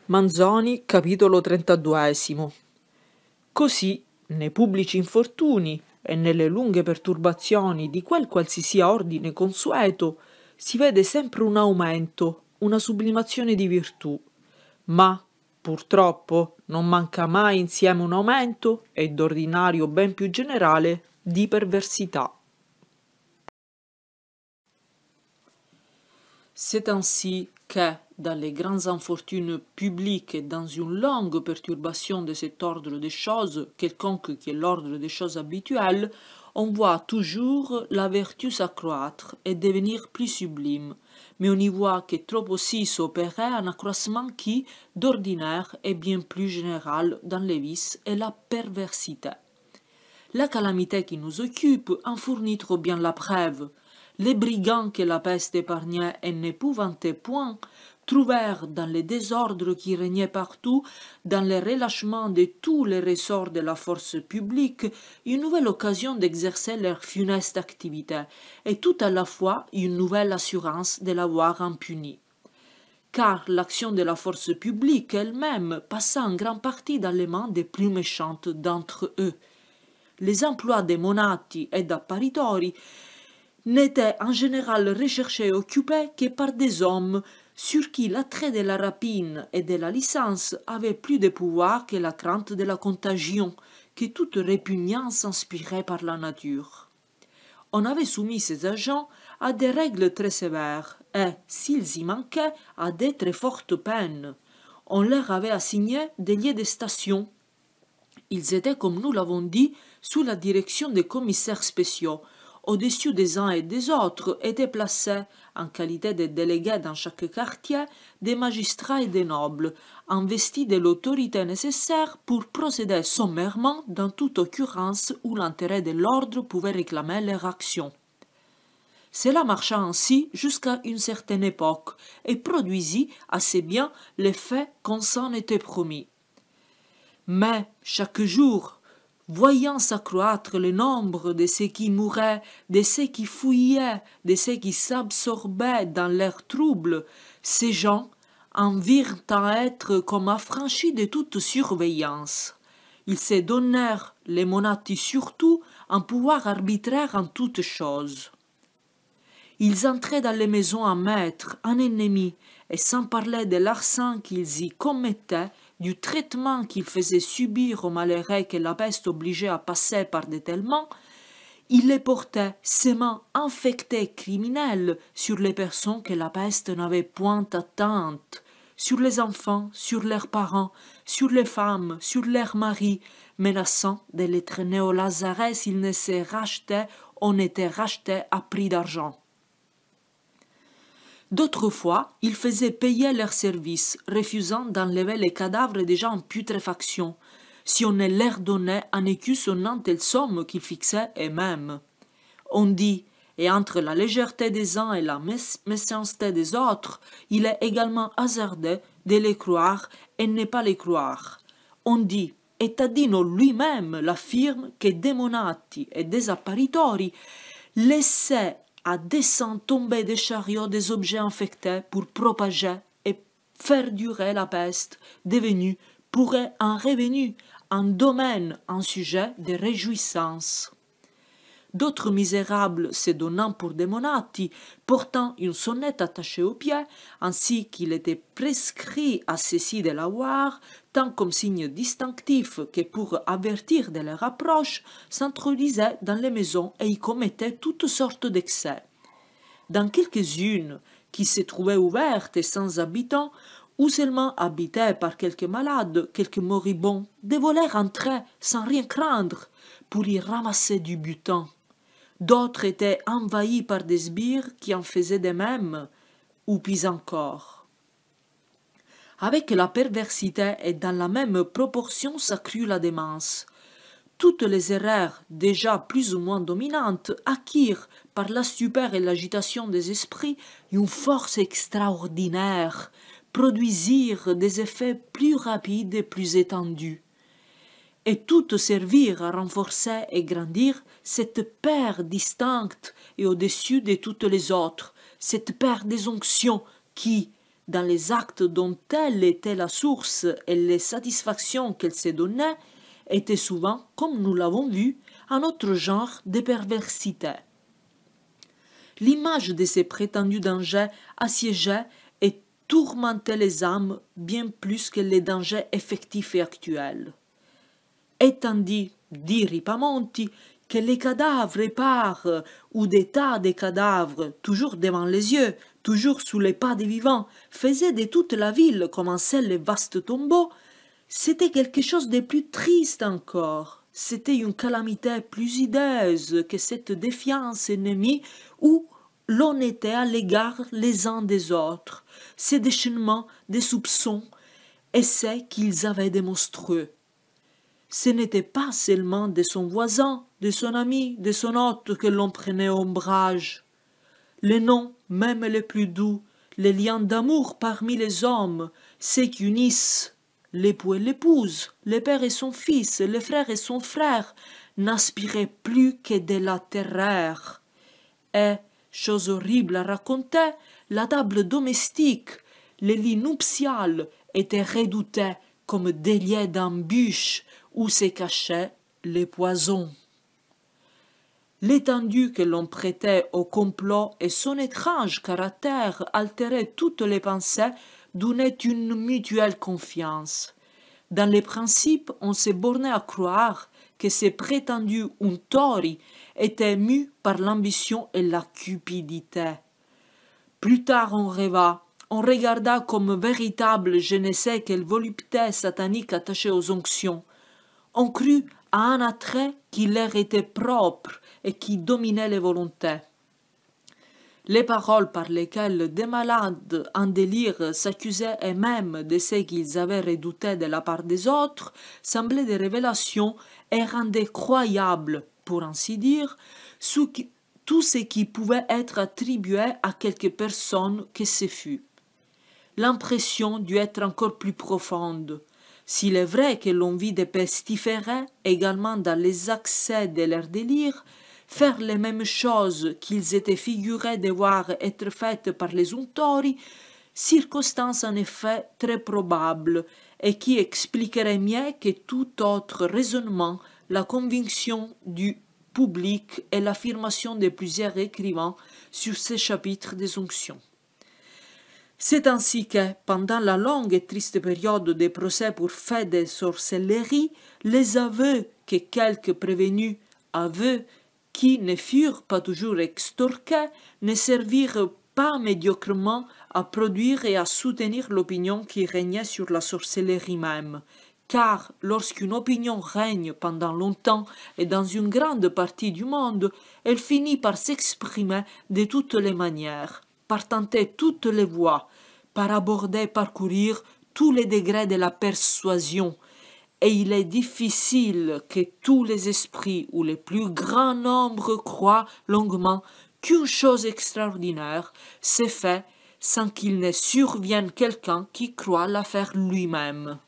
Manzoni, capitolo 32. Così, nei pubblici infortuni e nelle lunghe perturbazioni di quel qualsiasi ordine consueto, si vede sempre un aumento, una sublimazione di virtù, ma, purtroppo, non manca mai insieme un aumento, e d'ordinario ben più generale, di perversità. C'est ainsi que, dans les grandes infortunes publiques et dans une longue perturbation de cet ordre des choses, quelconque qui est l'ordre des choses habituelles, on voit toujours la vertu s'accroître et devenir plus sublime, mais on y voit que trop aussi s'opérer un accroissement qui, d'ordinaire, est bien plus général dans les vices et la perversité. La calamité qui nous occupe en fournit trop bien la preuve. Les brigands que la peste épargnait et n'épouvantait point trouvèrent dans les désordres qui régnaient partout, dans le relâchement de tous les ressorts de la force publique, une nouvelle occasion d'exercer leur funeste activité, et tout à la fois une nouvelle assurance de l'avoir impunie. Car l'action de la force publique elle-même passa en grande partie dans les mains des plus méchantes d'entre eux. Les emplois des monati et d'apparitori n'étaient en général recherchés et occupés que par des hommes sur qui l'attrait de la rapine et de la licence avait plus de pouvoir que la crainte de la contagion, que toute répugnance inspirée par la nature. On avait soumis ces agents à des règles très sévères et, s'ils y manquaient, à des très fortes peines. On leur avait assigné des lieux de station. Ils étaient, comme nous l'avons dit, sous la direction des commissaires spéciaux. Au-dessus des uns et des autres étaient placés, en qualité de délégués dans chaque quartier, des magistrats et des nobles, investis de l'autorité nécessaire pour procéder sommairement dans toute occurrence où l'intérêt de l'ordre pouvait réclamer leur action. Cela marcha ainsi jusqu'à une certaine époque et produisit assez bien l'effet qu'on s'en était promis. Mais chaque jour, voyant s'accroître le nombre de ceux qui mouraient, de ceux qui fouillaient, de ceux qui s'absorbaient dans leurs troubles, ces gens en virent à être comme affranchis de toute surveillance. Ils se donnèrent, les monati surtout, un pouvoir arbitraire en toutes choses. Ils entraient dans les maisons un maître, un ennemi, et sans parler de l'arsen qu'ils y commettaient, du traitement qu'ils faisaient subir aux malheureux que la peste obligeait à passer par de telles mains, ils les portaient, ces mains infectées criminelles, sur les personnes que la peste n'avait point atteintes, sur les enfants, sur leurs parents, sur les femmes, sur leurs maris, menaçant de les traîner au lazaret s'ils ne se rachetaient ou n'étaient rachetés à prix d'argent. D'autres fois, ils faisaient payer leurs services, refusant d'enlever les cadavres déjà en putréfaction, si on ne leur donnait un écu sonnant telle somme qu'ils fixaient eux-mêmes. On dit, et entre la légèreté des uns et la méchanceté des autres, il est également hasardeux de les croire et ne pas les croire. On dit, et Tadino lui-même l'affirme, que des monati et des apparitori laissaient à descendre tomber des chariots des objets infectés pour propager et faire durer la peste, devenue pour eux un revenu, un domaine, un sujet de réjouissance. D'autres misérables se donnant pour des monati, portant une sonnette attachée au pied, ainsi qu'il était prescrit à ceux-ci de l'avoir, tant comme signe distinctif que pour avertir de leur approche, s'introduisaient dans les maisons et y commettaient toutes sortes d'excès. Dans quelques-unes qui se trouvaient ouvertes et sans habitants, ou seulement habitées par quelques malades, quelques moribonds, des voleurs entraient sans rien craindre pour y ramasser du butin. D'autres étaient envahis par des sbires qui en faisaient de même, ou pis encore. Avec la perversité et dans la même proportion s'accrut la démence. Toutes les erreurs, déjà plus ou moins dominantes, acquirent, par la stupeur et l'agitation des esprits, une force extraordinaire, produisirent des effets plus rapides et plus étendus. Et toutes servirent à renforcer et grandir cette paire distincte et au-dessus de toutes les autres, cette paire des onctions qui, dans les actes dont telle était la source et les satisfactions qu'elle se donnait, était souvent, comme nous l'avons vu, un autre genre de perversité. L'image de ces prétendus dangers assiégeait et tourmentait les âmes bien plus que les dangers effectifs et actuels. Et tandis, dit Ripamonti, que les cadavres épars ou des tas de cadavres, toujours devant les yeux, toujours sous les pas des vivants, faisaient de toute la ville comme un seul et vaste tombeau, c'était quelque chose de plus triste encore. C'était une calamité plus hideuse que cette défiance ennemie où l'on était à l'égard les uns des autres, ces déchaînements des soupçons et ce qu'ils avaient de monstrueux. Ce n'était pas seulement de son voisin, de son ami, de son hôte que l'on prenait ombrage. Les noms, même les plus doux, les liens d'amour parmi les hommes, ceux qui unissent l'époux et l'épouse, le père et son fils, le frère et son frère, n'aspiraient plus que de la terreur. Et, chose horrible à raconter, la table domestique, le lit nuptial étaient redoutés comme des lieux d'embûches où se cachaient les poisons. L'étendue que l'on prêtait au complot et son étrange caractère altéraient toutes les pensées, donnaient une mutuelle confiance. Dans les principes, on se bornait à croire que ces prétendus untori étaient mus par l'ambition et la cupidité. Plus tard on rêva, on regarda comme véritable je ne sais quelle volupté satanique attachée aux onctions. On crut à un attrait qui leur était propre et qui dominait les volontés. Les paroles par lesquelles des malades en délire s'accusaient eux-mêmes de ce qu'ils avaient redouté de la part des autres semblaient des révélations et rendaient croyable, pour ainsi dire, tout ce qui pouvait être attribué à quelque personne que ce fût. L'impression dut être encore plus profonde. S'il est vrai que l'on vit des pestiférés également dans les accès de leur délire, faire les mêmes choses qu'ils étaient figurés devoir être faites par les untori, circonstance en effet très probable et qui expliquerait mieux que tout autre raisonnement la conviction du public et l'affirmation de plusieurs écrivains sur ces chapitres des onctions. C'est ainsi que, pendant la longue et triste période des procès pour faits de sorcellerie, les aveux que quelques prévenus aveux qui ne furent pas toujours extorqués, ne servirent pas médiocrement à produire et à soutenir l'opinion qui régnait sur la sorcellerie même. Car lorsqu'une opinion règne pendant longtemps et dans une grande partie du monde, elle finit par s'exprimer de toutes les manières, par tenter toutes les voies, par aborder et parcourir tous les degrés de la persuasion, et il est difficile que tous les esprits ou le plus grand nombre croient longuement qu'une chose extraordinaire s'est faite sans qu'il ne survienne quelqu'un qui croit la faire lui-même.